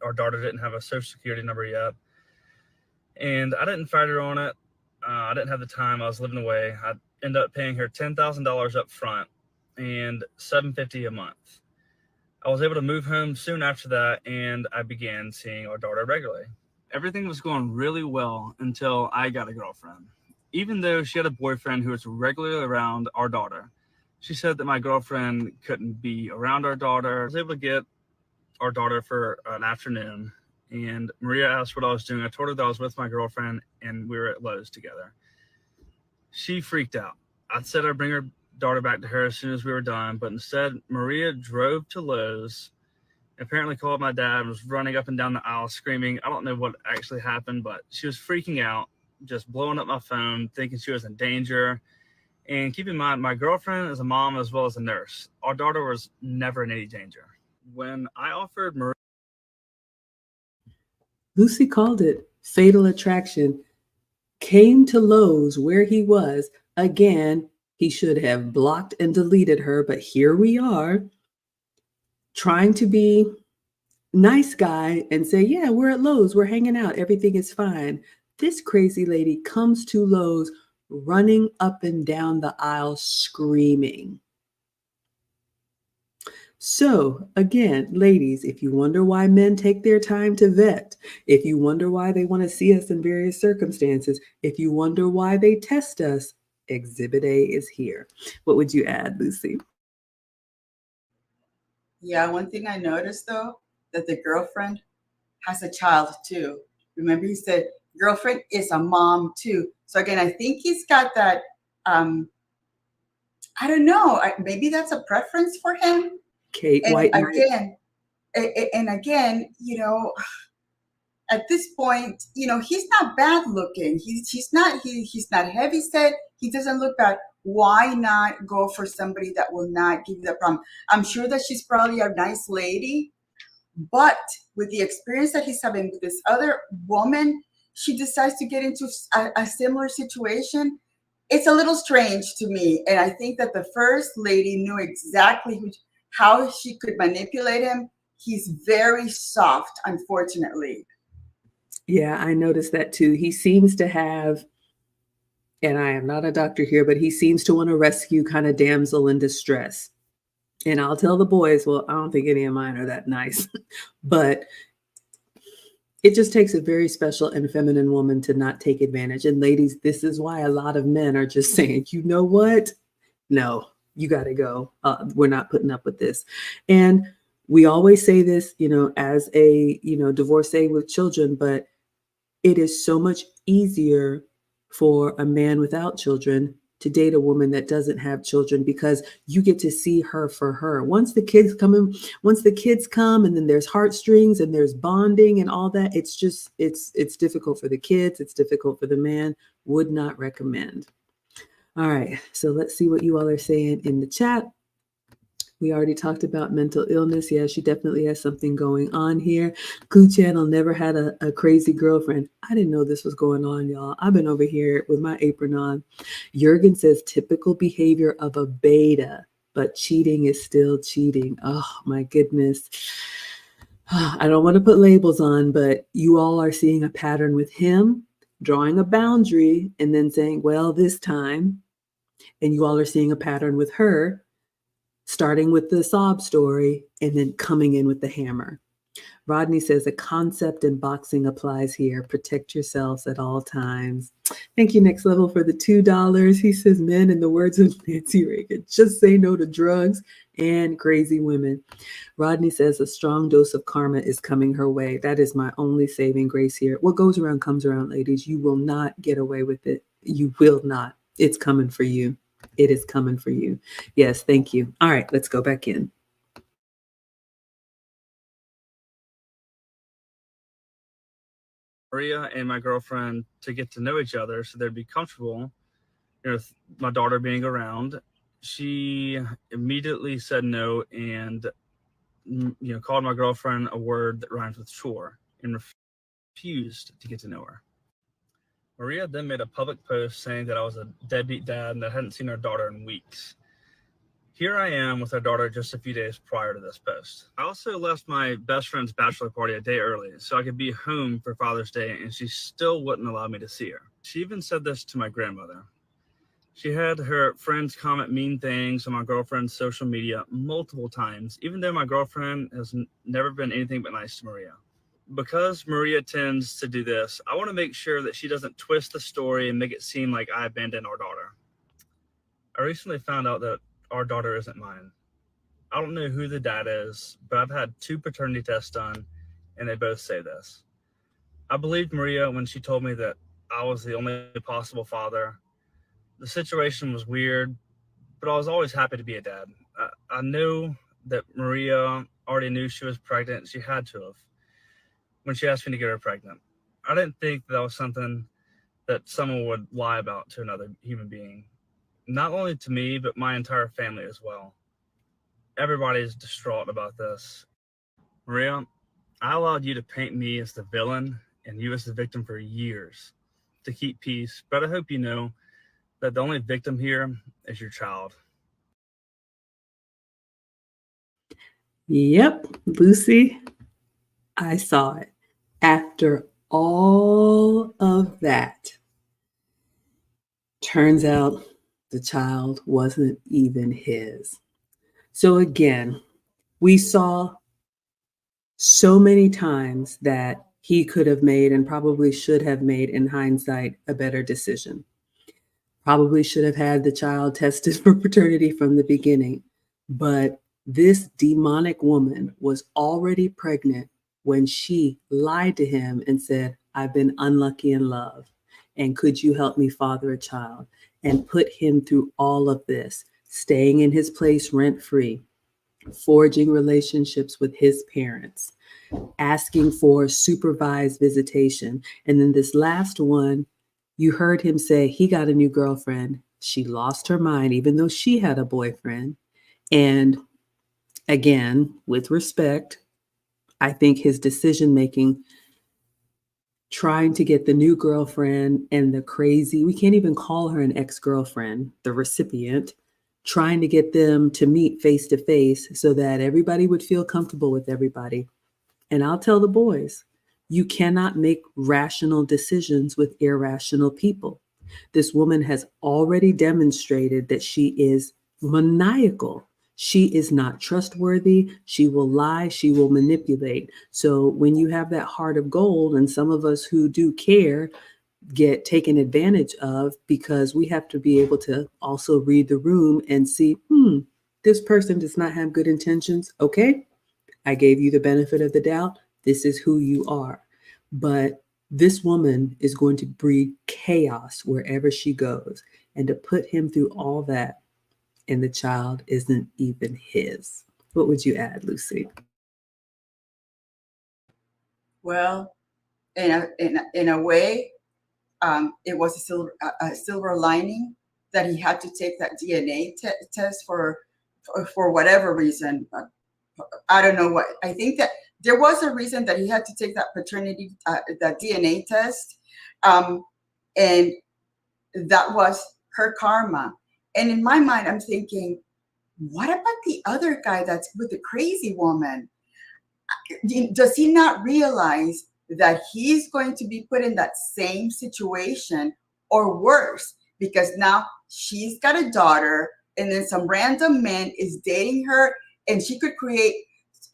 our daughter didn't have a social security number yet. And I didn't fight her on it. I didn't have the time. I was living away. I ended up paying her $10,000 up front and $750 a month. I was able to move home soon after that, and I began seeing our daughter regularly. Everything was going really well until I got a girlfriend. Even though she had a boyfriend who was regularly around our daughter, she said that my girlfriend couldn't be around our daughter. I was able to get our daughter for an afternoon, and Maria asked what I was doing. I told her that I was with my girlfriend and we were at Lowe's together. She freaked out. I said I'd bring her daughter back to her as soon as we were done, but instead Maria drove to Lowe's, apparently called my dad, and was running up and down the aisle screaming. I don't know what actually happened, but she was freaking out, just blowing up my phone, thinking she was in danger. And keep in mind, my girlfriend is a mom as well as a nurse. Our daughter was never in any danger. When I offered Maria... Lucy called it fatal attraction. Came to Lowe's where he was. Again, he should have blocked and deleted her, but here we are trying to be nice guy and say, yeah, we're at Lowe's, we're hanging out, everything is fine. This crazy lady comes to Lowe's running up and down the aisle screaming. So again, ladies, if you wonder why men take their time to vet, if you wonder why they want to see us in various circumstances, if you wonder why they test us, Exhibit A is here. What would you add, Lucy? Yeah, one thing I noticed though, that the girlfriend has a child too. Remember, he said girlfriend is a mom too. So again, I think he's got that. I don't know. Maybe that's a preference for him. Kate And White. again, at this point, he's not bad looking. He's not heavy set. He doesn't look bad. Why not go for somebody that will not give you that problem? I'm sure that she's probably a nice lady, but with the experience that he's having with this other woman, she decides to get into a similar situation. It's a little strange to me. And I think that the first lady knew exactly how she could manipulate him. He's very soft, unfortunately. Yeah, I noticed that too. He seems to have, and I am not a doctor here, but he seems to want to rescue kind of damsel in distress. And I'll tell the boys, well, I don't think any of mine are that nice, but it just takes a very special and feminine woman to not take advantage. And ladies, this is why a lot of men are just saying, you know what? No, you got to go. We're not putting up with this. And we always say this, as a, divorcee with children, but it is so much easier for a man without children to date a woman that doesn't have children, because you get to see her for her. Once the kids come and then there's heartstrings and there's bonding and all that, it's difficult for the kids. It's difficult for the man. Would not recommend. All right. So let's see what you all are saying in the chat. We already talked about mental illness. Yeah, she definitely has something going on here. Clue Channel never had a crazy girlfriend. I didn't know this was going on, y'all. I've been over here with my apron on. Jurgen says typical behavior of a beta, but cheating is still cheating. Oh, my goodness. I don't want to put labels on, but you all are seeing a pattern with him, drawing a boundary and then saying, well, this time. And you all are seeing a pattern with her, starting with the sob story and then coming in with the hammer. Rodney says a concept in boxing applies here. Protect yourselves at all times. Thank you, Next Level, for the $2. He says, men, in the words of Nancy Reagan, just say no to drugs and crazy women. Rodney says a strong dose of karma is coming her way. That is my only saving grace here. What goes around comes around, ladies. You will not get away with it. You will not. It's coming for you. It is coming for you. Yes, thank you. All right, let's go back in. Maria and my girlfriend to get to know each other so they'd be comfortable, with my daughter being around. She immediately said no and called my girlfriend a word that rhymes with chore and refused to get to know her. Maria then made a public post saying that I was a deadbeat dad and that I hadn't seen our daughter in weeks. Here I am with our daughter just a few days prior to this post. I also left my best friend's bachelor party a day early so I could be home for Father's Day, and she still wouldn't allow me to see her. She even said this to my grandmother. She had her friends comment mean things on my girlfriend's social media multiple times, even though my girlfriend has never been anything but nice to Maria. Because Maria tends to do this, I want to make sure that she doesn't twist the story and make it seem like I abandoned our daughter. I recently found out that our daughter isn't mine. I don't know who the dad is, but I've had 2 paternity tests done, and they both say this. I believed Maria when she told me that I was the only possible father. The situation was weird, but I was always happy to be a dad. I knew that Maria already knew she was pregnant. She had to have when she asked me to get her pregnant. I didn't think that was something that someone would lie about to another human being. Not only to me, but my entire family as well. Everybody's distraught about this. Maria, I allowed you to paint me as the villain and you as the victim for years to keep peace, but I hope you know that the only victim here is your child. Yep, Lucy, I saw it. After all of that, turns out the child wasn't even his. So again, we saw so many times that he could have made and probably should have made in hindsight a better decision. Probably should have had the child tested for paternity from the beginning. But this demonic woman was already pregnant when she lied to him and said, I've been unlucky in love. And could you help me father a child? And put him through all of this, staying in his place rent-free, forging relationships with his parents, asking for supervised visitation. And then this last one, you heard him say he got a new girlfriend. She lost her mind, even though she had a boyfriend. And again, with respect, I think his decision-making, trying to get the new girlfriend and the crazy, we can't even call her an ex-girlfriend, the recipient, trying to get them to meet face to face so that everybody would feel comfortable with everybody. And I'll tell the boys, you cannot make rational decisions with irrational people. This woman has already demonstrated that she is maniacal. She is not trustworthy. She will lie. She will manipulate. So when you have that heart of gold, and some of us who do care get taken advantage of, because we have to be able to also read the room and see, this person does not have good intentions. Okay, I gave you the benefit of the doubt. This is who you are. But this woman is going to breed chaos wherever she goes. And to put him through all that, and the child isn't even his. What would you add, Lucy? Well, in a way, it was a silver lining that he had to take that DNA test for whatever reason. I don't know what. I think that there was a reason that he had to take that paternity, that DNA test, and that was her karma. And in my mind, I'm thinking, what about the other guy that's with the crazy woman? Does he not realize that he's going to be put in that same situation or worse? Because now she's got a daughter and then some random man is dating her, and she could create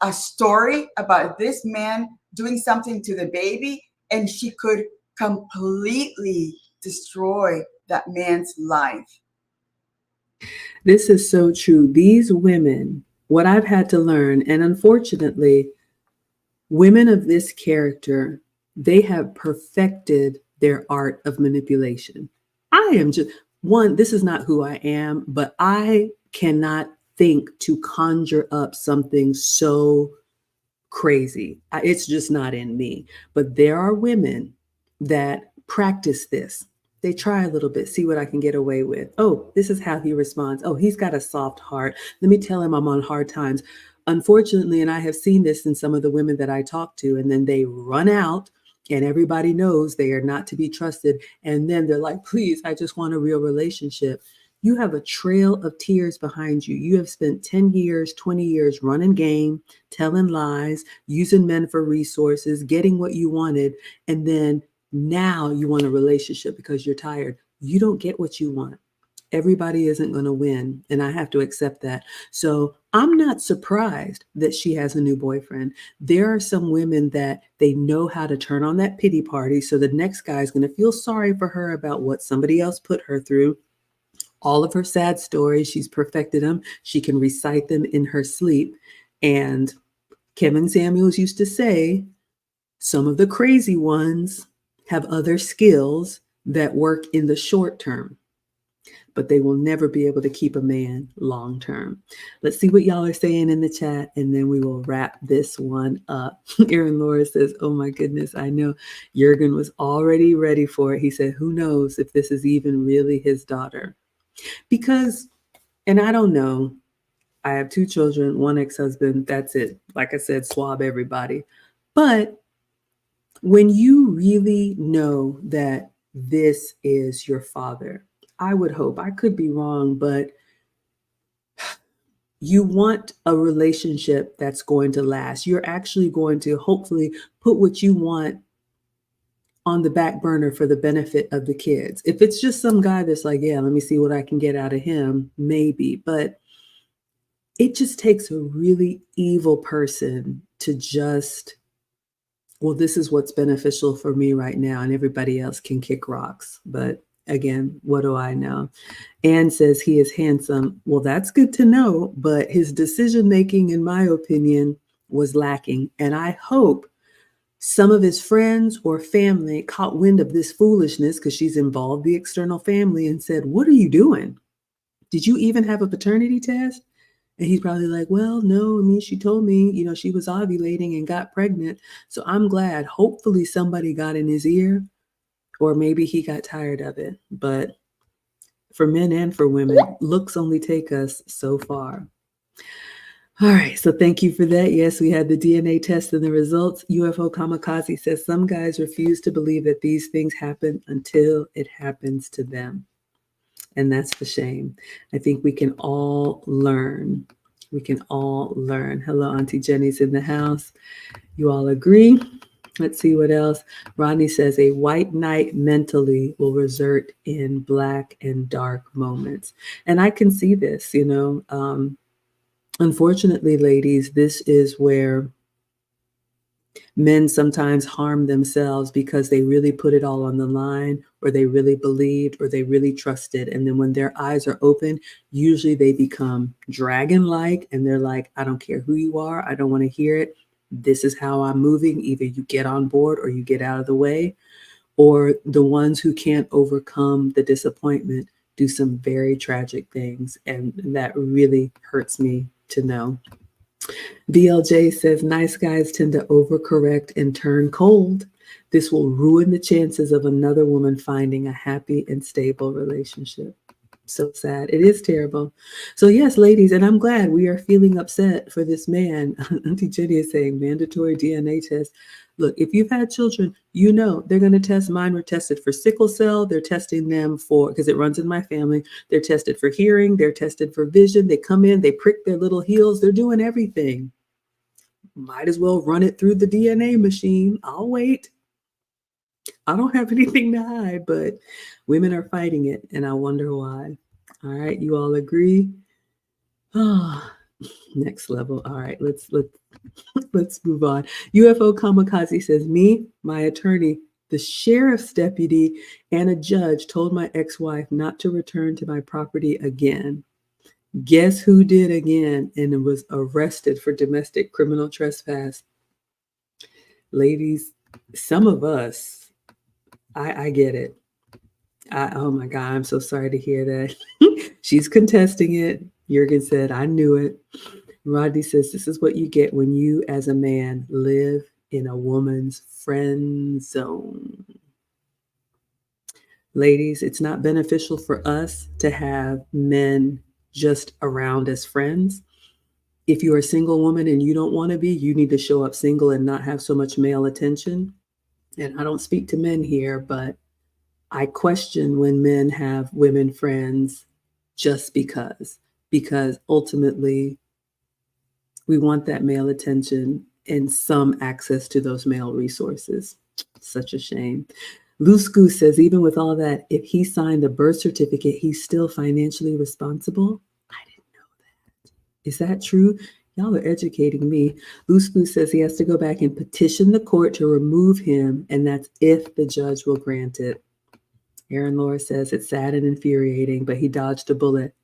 a story about this man doing something to the baby, and she could completely destroy that man's life. This is so true. These women, what I've had to learn, and unfortunately, women of this character, they have perfected their art of manipulation. one, this is not who I am, but I cannot think to conjure up something so crazy. It's just not in me. But there are women that practice this. They try a little bit, see what I can get away with. Oh, this is how he responds. Oh, he's got a soft heart. Let me tell him I'm on hard times. Unfortunately, and I have seen this in some of the women that I talk to, and then they run out and everybody knows they are not to be trusted. And then they're like, please, I just want a real relationship. You have a trail of tears behind you. You have spent 10 years, 20 years running game, telling lies, using men for resources, getting what you wanted. And then now you want a relationship because you're tired. You don't get what you want. Everybody isn't going to win. And I have to accept that. So I'm not surprised that she has a new boyfriend. There are some women that they know how to turn on that pity party. So the next guy is going to feel sorry for her about what somebody else put her through. All of her sad stories, she's perfected them. She can recite them in her sleep. And Kevin Samuels used to say, some of the crazy ones have other skills that work in the short term, but they will never be able to keep a man long term. Let's see what y'all are saying in the chat, and then we will wrap this one up. Aaron Laura says, oh my goodness, I know Jurgen was already ready for it. He said, who knows if this is even really his daughter? Because, and I don't know, I have 2 children, 1 ex-husband, that's it. Like I said, swab everybody. But when you really know that this is your father, I would hope, I could be wrong, but you want a relationship that's going to last. You're actually going to hopefully put what you want on the back burner for the benefit of the kids. If it's just some guy that's like, yeah, let me see what I can get out of him, maybe. But it just takes a really evil person to just, well, this is what's beneficial for me right now, and everybody else can kick rocks. But again, what do I know? Anne says he is handsome. Well, that's good to know, but his decision making, in my opinion, was lacking. And I hope some of his friends or family caught wind of this foolishness, because she's involved the external family, and said, what are you doing? Did you even have a paternity test? And he's probably like, well, no, I mean, she told me, she was ovulating and got pregnant. So I'm glad. Hopefully somebody got in his ear, or maybe he got tired of it. But for men and for women, looks only take us so far. All right, so thank you for that. Yes, we had the DNA test and the results. UFO Kamikaze says some guys refuse to believe that these things happen until it happens to them. And that's the shame. I think we can all learn. We can all learn. Hello, Auntie Jenny's in the house. You all agree? Let's see what else. Rodney says a white knight mentally will result in black and dark moments. And I can see this, unfortunately, ladies, this is where men sometimes harm themselves because they really put it all on the line, or they really believed, or they really trusted. And then when their eyes are open, usually they become dragon-like, and they're like, I don't care who you are. I don't want to hear it. This is how I'm moving. Either you get on board or you get out of the way. Or the ones who can't overcome the disappointment do some very tragic things. And that really hurts me to know. BLJ says nice guys tend to overcorrect and turn cold. This will ruin the chances of another woman finding a happy and stable relationship. So sad. It is terrible. So yes, ladies, and I'm glad we are feeling upset for this man. Auntie Jenny is saying mandatory DNA test. Look, if you've had children, they're going to test. Mine were tested for sickle cell. They're testing them for, because it runs in my family, they're tested for hearing. They're tested for vision. They come in, they prick their little heels. They're doing everything. Might as well run it through the DNA machine. I'll wait. I don't have anything to hide, but women are fighting it, and I wonder why. All right, you all agree? Oh, next level. All right, let's move on. UFO Kamikaze says, me, my attorney, the sheriff's deputy, and a judge told my ex-wife not to return to my property again. Guess who did again and was arrested for domestic criminal trespass? Ladies, some of us, I get it. Oh my God, I'm so sorry to hear that. She's contesting it. Jurgen said, I knew it. Rodney says, this is what you get when you, as a man, live in a woman's friend zone. Ladies, it's not beneficial for us to have men just around as friends. If you're a single woman and you don't want to be, you need to show up single and not have so much male attention. And I don't speak to men here, but I question when men have women friends just because ultimately we want that male attention and some access to those male resources. Such a shame. Loose Goose says, even with all that, if he signed the birth certificate, he's still financially responsible. I didn't know that. Is that true? Y'all are educating me. Loose Goose says he has to go back and petition the court to remove him, and that's if the judge will grant it. Aaron Laura says it's sad and infuriating, but he dodged a bullet.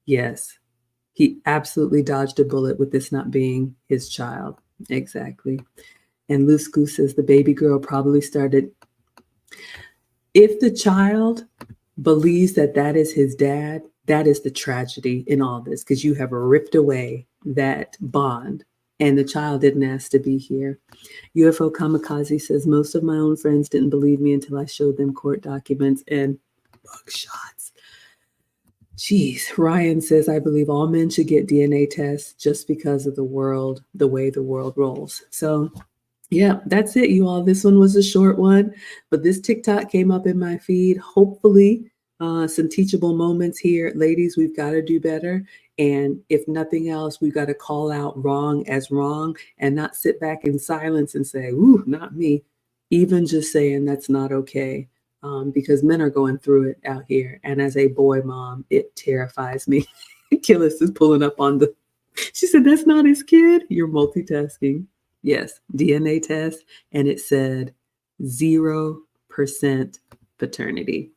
Yes, he absolutely dodged a bullet with this not being his child. Exactly. And Loose Goose says the baby girl probably started. If the child believes that that is his dad, that is the tragedy in all this, because you have ripped away that bond and the child didn't ask to be here. UFO Kamikaze says, most of my own friends didn't believe me until I showed them court documents and mugshots. Jeez. Ryan says, I believe all men should get DNA tests just because of the way the world rolls. So yeah, that's it, you all. This one was a short one, but this TikTok came up in my feed. Hopefully, some teachable moments here. Ladies, we've got to do better. And if nothing else, we've got to call out wrong as wrong and not sit back in silence and say, ooh, not me. Even just saying that's not okay. Because men are going through it out here. And as a boy mom, it terrifies me. Killis is pulling up on the, she said, that's not his kid. You're multitasking. Yes, DNA test, and it said 0% paternity.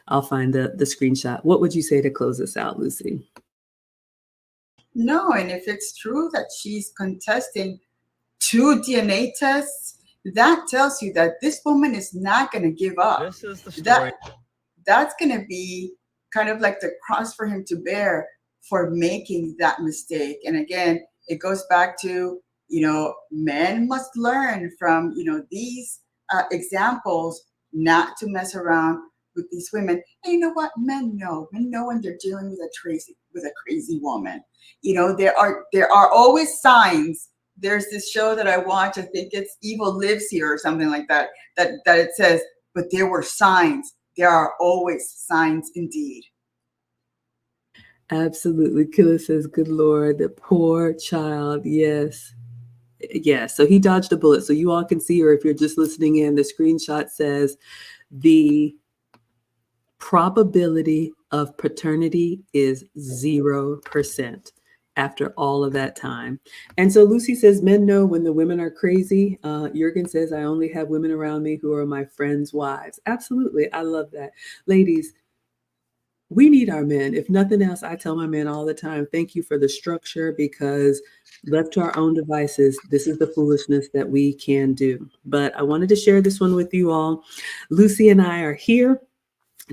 I'll find the screenshot. What would you say to close us out, Lucy? No, and if it's true that she's contesting 2 DNA tests, that tells you that this woman is not going to give up. This is the story. That's going to be kind of like the cross for him to bear for making that mistake. And again, it goes back to, men must learn from, these examples not to mess around with these women. And you know what? Men know when they're dealing with a crazy woman. There are always signs. There's this show that I watch, I think it's Evil Lives Here or something like that it says, but there were signs. There are always signs indeed. Absolutely. Killer says, good Lord, the poor child. Yes. Yes. So he dodged a bullet. So you all can see, or if you're just listening in, the screenshot says the probability of paternity is 0%. After all of that time. And so Lucy says, men know when the women are crazy. Jurgen says, I only have women around me who are my friends' wives. Absolutely. I love that. Ladies, we need our men. If nothing else, I tell my men all the time, thank you for the structure, because left to our own devices, this is the foolishness that we can do. But I wanted to share this one with you all. Lucy and I are here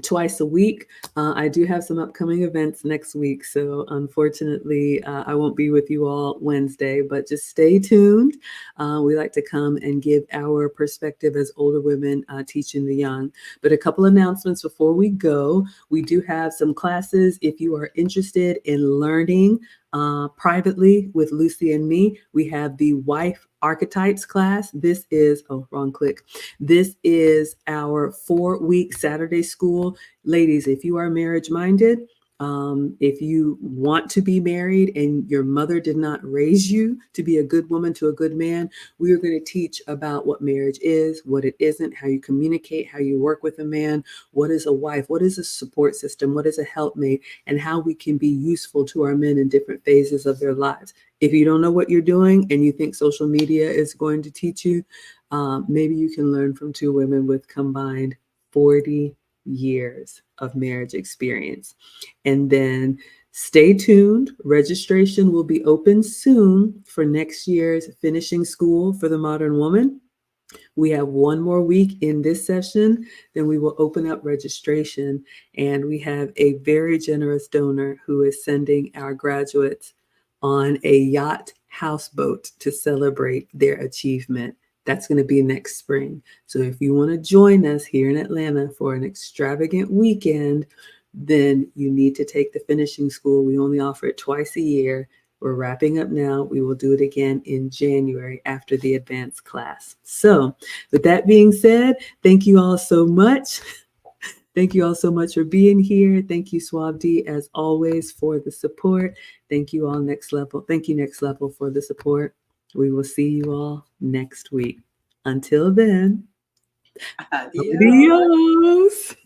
twice a week. I do have some upcoming events next week, so unfortunately I won't be with you all Wednesday, but just stay tuned. We like to come and give our perspective as older women teaching the young. But a couple announcements before we go. We do have some classes. If you are interested in learning privately with Lucy and me, we have the Wife Archetypes class. This is, wrong click. This is our 4-week Saturday school. Ladies, if you are marriage minded, if you want to be married and your mother did not raise you to be a good woman to a good man, we are going to teach about what marriage is, what it isn't, how you communicate, how you work with a man, what is a wife, what is a support system, what is a helpmate, and how we can be useful to our men in different phases of their lives. If you don't know what you're doing and you think social media is going to teach you, maybe you can learn from 2 women with combined 40 years of marriage experience. And then stay tuned. Registration will be open soon for next year's Finishing School for the Modern Woman. We have one more week in this session, then we will open up registration. And we have a very generous donor who is sending our graduates on a yacht houseboat to celebrate their achievement. That's going to be next spring. So if you want to join us here in Atlanta for an extravagant weekend, then you need to take the finishing school. We only offer it twice a year. We're wrapping up now. We will do it again in January after the advanced class. So with that being said, thank you all so much. Thank you all so much for being here. Thank you, Swabdi, as always, for the support. Thank you all, Next Level. Thank you, Next Level, for the support. We will see you all next week. Until then, Adios. adios.